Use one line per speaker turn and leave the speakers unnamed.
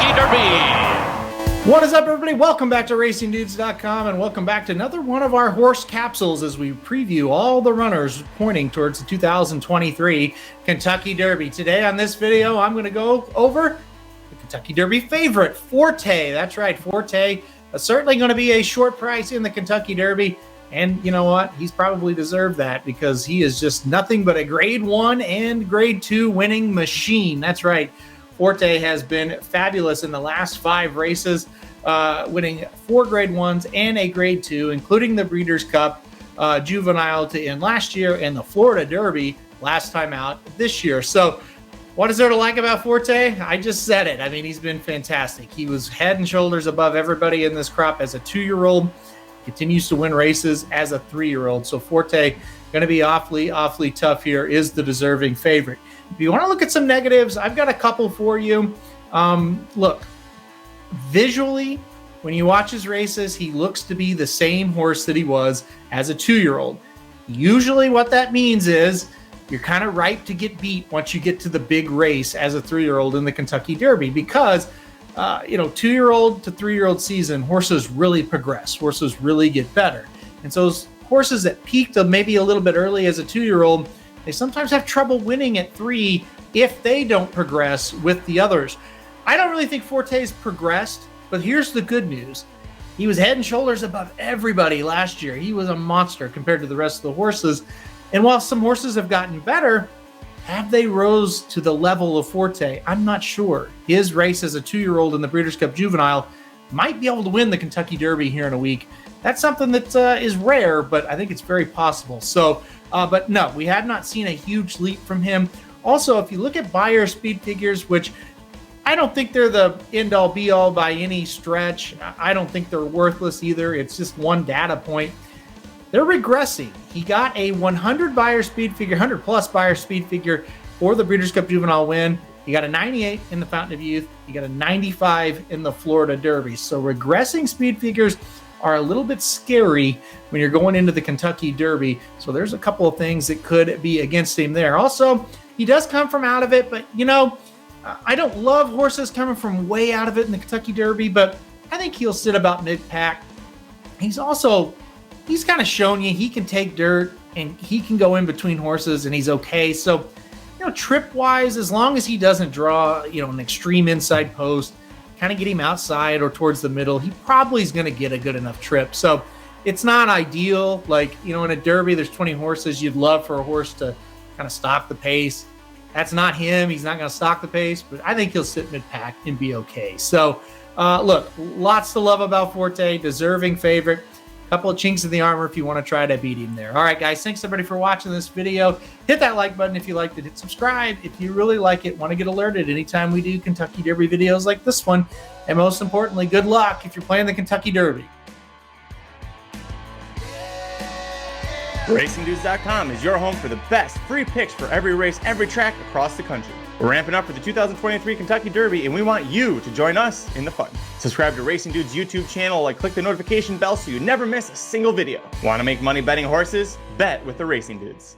Kentucky Derby.
What is up, everybody? Welcome back to RacingDudes.com, and welcome back to another one of our horse capsules as we preview all the runners pointing towards the 2023 Kentucky Derby. Today on this video, I'm going to go over the Kentucky Derby favorite, Forte. That's right, Forte. Certainly going to be a short price in the Kentucky Derby. And you know what? He's probably deserved that because he is just nothing but a grade 1 and grade 2 winning machine. That's right. Forte has been fabulous in the last 5 races, winning 4 grade 1s and a grade 2, including the Breeders Cup Juvenile to end last year and the Florida Derby last time out this year. So what is there to like about Forte? I just said it. I mean, he's been fantastic. He was head and shoulders above everybody in this crop as a 2-year-old. Continues to win races as a 3-year-old. So Forte going to be awfully tough here, is the deserving favorite. If you want to look at some negatives, I've got a couple for you. Look, visually, when you watch his races, he looks to be the same horse that he was as a 2-year-old. Usually what that means is you're kind of ripe to get beat once you get to the big race as a 3-year-old in the Kentucky Derby because 2-year-old to 3-year-old season, horses really progress. Horses really get better. And so those horses that peaked maybe a little bit early as a 2-year-old, they sometimes have trouble winning at 3 if they don't progress with the others. I don't really think Forte's progressed, but here's the good news. He was head and shoulders above everybody last year. He was a monster compared to the rest of the horses. And while some horses have gotten better, have they rose to the level of Forte? I'm not sure. His race as a 2-year-old in the Breeders' Cup Juvenile might be able to win the Kentucky Derby here in a week. That's something that is rare, but I think it's very possible. So, but no, we have not seen a huge leap from him. Also, if you look at Beyer speed figures, which I don't think they're the end-all be-all by any stretch. I don't think they're worthless either. It's just one data point. They're regressing. He got a 100 Beyer speed figure, 100 plus Beyer speed figure for the Breeders' Cup Juvenile win. He got a 98 in the Fountain of Youth. He got a 95 in the Florida Derby. So regressing speed figures are a little bit scary when you're going into the Kentucky Derby. So there's a couple of things that could be against him there. Also, he does come from out of it, but I don't love horses coming from way out of it in the Kentucky Derby, but I think he'll sit about mid-pack. He's kind of shown you he can take dirt and he can go in between horses and he's okay. So, trip-wise, as long as he doesn't draw, an extreme inside post, kind of get him outside or towards the middle, he probably is going to get a good enough trip. So it's not ideal. Like, in a Derby, there's 20 horses. You'd love for a horse to kind of stalk the pace. That's not him. He's not going to stalk the pace, but I think he'll sit mid-pack and be okay. So, look, lots to love about Forte, deserving favorite. Couple of chinks in the armor if you want to try to beat him there. All right, guys, thanks everybody for watching this video. Hit that like button if you liked it. Hit subscribe if you really like it. Want to get alerted anytime we do Kentucky Derby videos like this one. And most importantly, good luck if you're playing the Kentucky Derby.
RacingDudes.com is your home for the best free picks for every race, every track across the country. We're ramping up for the 2023 Kentucky Derby, and we want you to join us in the fun. Subscribe to Racing Dudes YouTube channel and click the notification bell so you never miss a single video. Want to make money betting horses? Bet with the Racing Dudes.